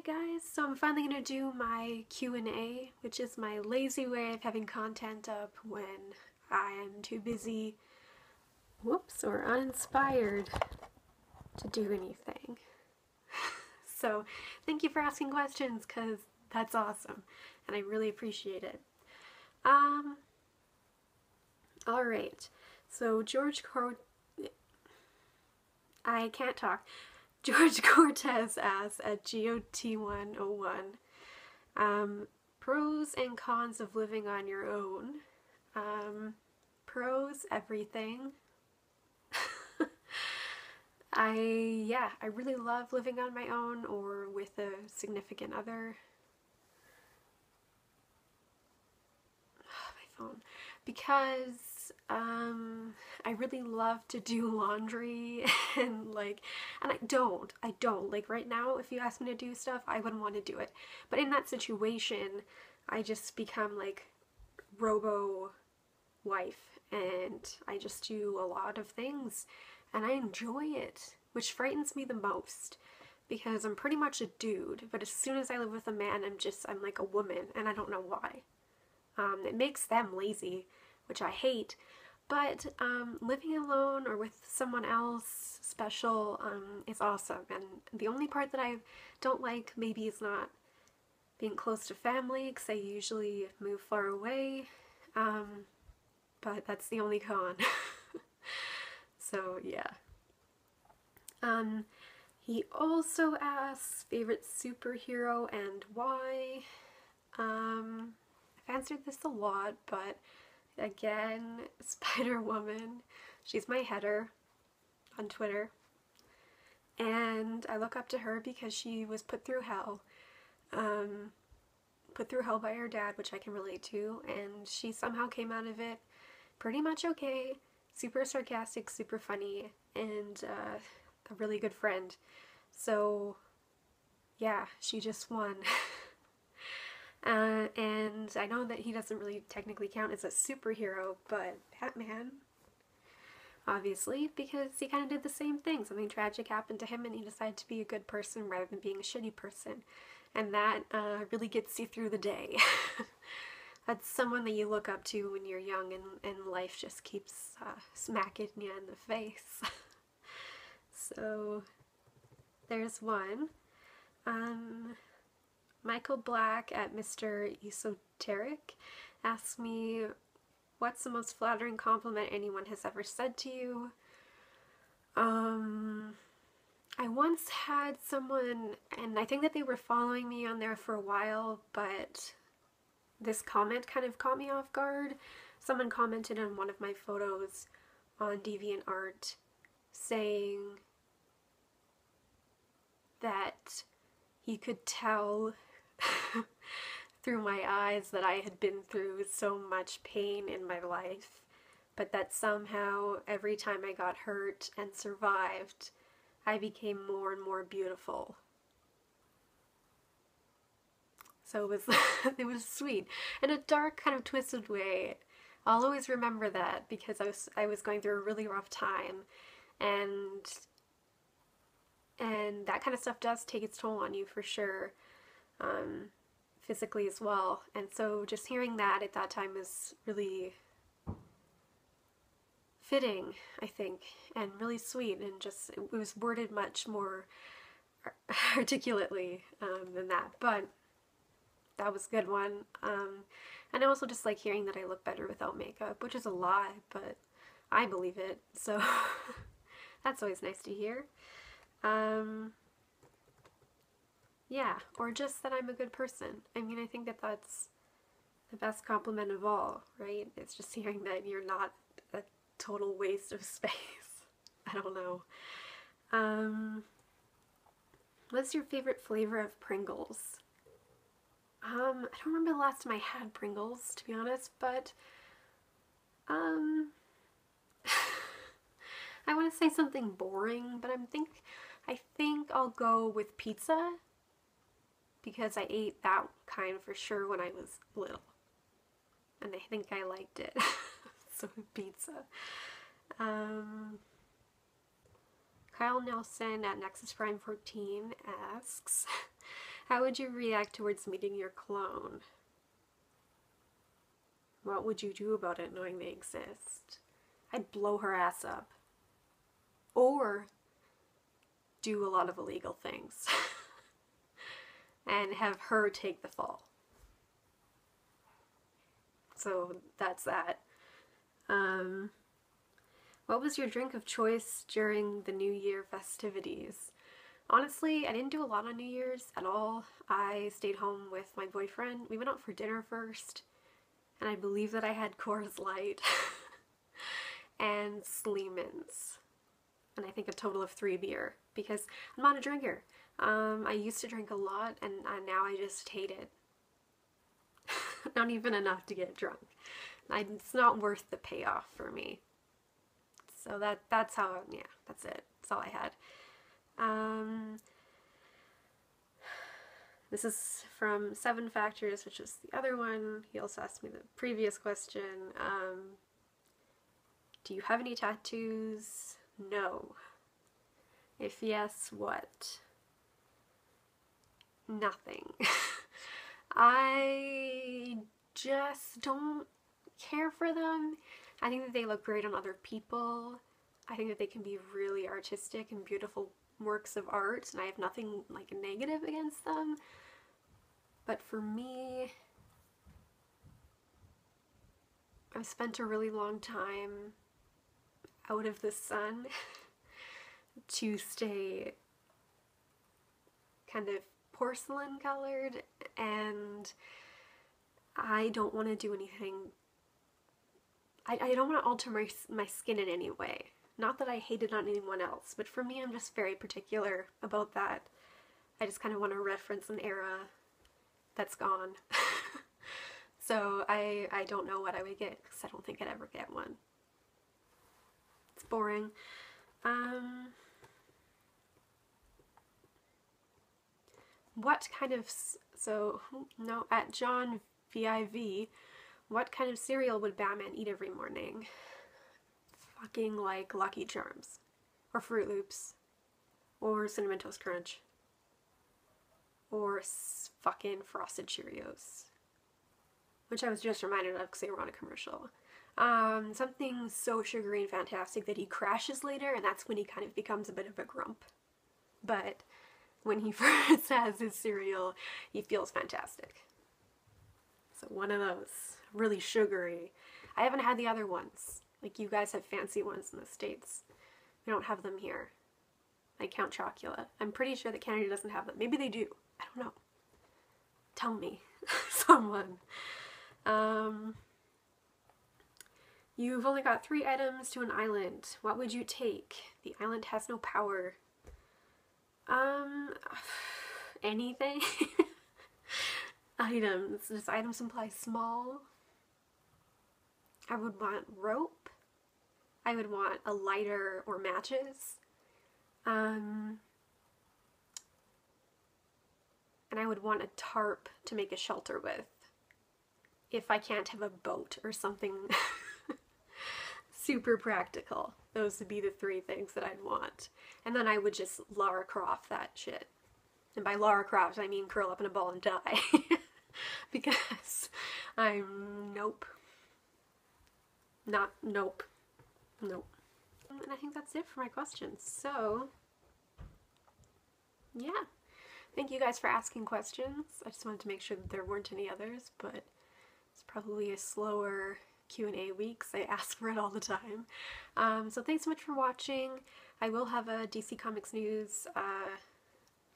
Hey guys, so I'm finally gonna do my Q&A, which is my lazy way of having content up when I am too busy, or uninspired to do anything. So thank you for asking questions, because that's awesome, and I really appreciate it. Alright, so I can't talk. George Cortez asks at GOT101, pros and cons of living on your own. Pros, everything. I really love living on my own or with a significant other. My phone. Because I really love to do laundry and I don't. Like right now, if you ask me to do stuff, I wouldn't want to do it. But in that situation, I just become like robo wife and I just do a lot of things and I enjoy it, which frightens me the most because I'm pretty much a dude, but as soon as I live with a man, I'm like a woman and I don't know why. It makes them lazy, which I hate, but living alone or with someone else special is awesome. And the only part that I don't like maybe is not being close to family, because I usually move far away, but that's the only con. So yeah. He also asks favorite superhero and why. I've answered this a lot, but again, Spider-Woman. She's my header on Twitter. And I look up to her because she was put through hell. Put through hell by her dad, which I can relate to, and she somehow came out of it pretty much okay. Super sarcastic, super funny, and a really good friend. So, yeah, she just won. And I know that he doesn't really technically count as a superhero, but Batman, obviously, because he kind of did the same thing. Something tragic happened to him and he decided to be a good person rather than being a shitty person. And that really gets you through the day. That's someone that you look up to when you're young and life just keeps smacking you in the face. So, there's one. Michael Black at Mr. Esoteric asks me, what's the most flattering compliment anyone has ever said to you? I once had someone, and I think that they were following me on there for a while, but this comment kind of caught me off guard. Someone commented on one of my photos on DeviantArt saying that he could tell through my eyes that I had been through so much pain in my life, but that somehow every time I got hurt and survived, I became more and more beautiful. So it was it was sweet in a dark kind of twisted way. I'll always remember that because I was going through a really rough time, and that kind of stuff does take its toll on you for sure. Physically as well, and so just hearing that at that time was really fitting, I think, and really sweet, and just it was worded much more articulately than that, but that was a good one. And I also just like hearing that I look better without makeup, which is a lie, but I believe it, so that's always nice to hear. Yeah, or just that I'm a good person. I mean, I think that that's the best compliment of all, right? It's just hearing that you're not a total waste of space. I don't know. What's your favorite flavor of Pringles? I don't remember the last time I had Pringles, to be honest, but I want to say something boring, but I think I'll go with pizza, because I ate that kind for sure when I was little, and I think I liked it. So pizza. Kyle Nelson at Nexus Prime 14 asks, How would you react towards meeting your clone? What would you do about it knowing they exist? I'd blow her ass up. Or do a lot of illegal things. And have her take the fall. So that's that. What was your drink of choice during the New Year festivities? Honestly, I didn't do a lot on New Year's at all. I stayed home with my boyfriend. We went out for dinner first, and I believe that I had Coors Light and Sleeman's, and I think a total of 3 beer, because I'm not a drinker. I used to drink a lot, and now I just hate it. Not even enough to get drunk. It's not worth the payoff for me. So that's how, yeah, that's it. That's all I had. This is from 7 Factors, which is the other one. He also asked me the previous question. Do you have any tattoos? No. If yes, what? Nothing. I just don't care for them. I think that they look great on other people. I think that they can be really artistic and beautiful works of art, and I have nothing like negative against them. But for me, I've spent a really long time out of the sun to stay kind of porcelain colored, and I don't want to do anything. I don't want to alter my skin in any way. Not that I hate it on anyone else, but for me, I'm just very particular about that. I just kind of want to reference an era that's gone. So I don't know what I would get, because I don't think I'd ever get one. It's boring. What kind of, at John VIV, what kind of cereal would Batman eat every morning? Fucking like Lucky Charms, or Fruit Loops, or Cinnamon Toast Crunch, or fucking Frosted Cheerios, which I was just reminded of because they were on a commercial. Something so sugary and fantastic that he crashes later, and that's when he kind of becomes a bit of a grump. But when he first has his cereal, he feels fantastic. So one of those, really sugary. I haven't had the other ones. Like, you guys have fancy ones in the States. We don't have them here. Like Count Chocula. I'm pretty sure that Canada doesn't have them. Maybe they do. I don't know. Tell me. Someone. You've only got 3 items to an island. What would you take? The island has no power. Anything? Items. Does items imply small? I would want rope. I would want a lighter or matches. And I would want a tarp to make a shelter with. If I can't have a boat or something super practical. Those would be the 3 things that I'd want. And then I would just Lara Croft that shit. And by Lara Croft, I mean curl up in a ball and die. Because I'm nope. Nope. And I think that's it for my questions. So, yeah. Thank you guys for asking questions. I just wanted to make sure that there weren't any others, but it's probably a slower Q&A week because I ask for it all the time. So thanks so much for watching. I will have a DC Comics News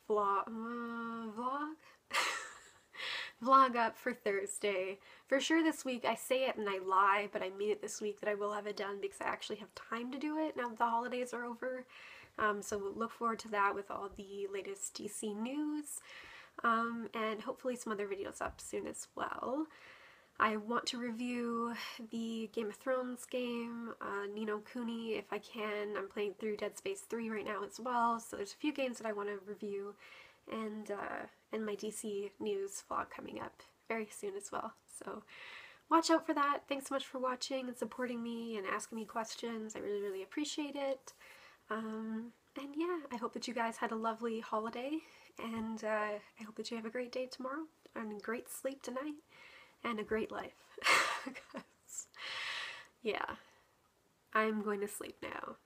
vlog vlog up for Thursday. For sure this week. I say it and I lie, but I mean it this week that I will have it done because I actually have time to do it now that the holidays are over. So look forward to that with all the latest DC news, and hopefully some other videos up soon as well. I want to review the Game of Thrones game, Ni no Kuni, if I can. I'm playing through Dead Space 3 right now as well, so there's a few games that I want to review, and my DC news vlog coming up very soon as well. So watch out for that. Thanks so much for watching and supporting me and asking me questions. I really, really appreciate it. And yeah, I hope that you guys had a lovely holiday, And I hope that you have a great day tomorrow, and a great sleep tonight, and a great life. Yeah, I'm going to sleep now.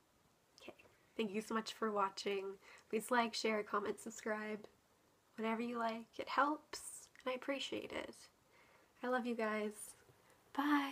Okay, thank you so much for watching. Please like, share, comment, subscribe. Whatever you like, it helps, and I appreciate it. I love you guys. Bye.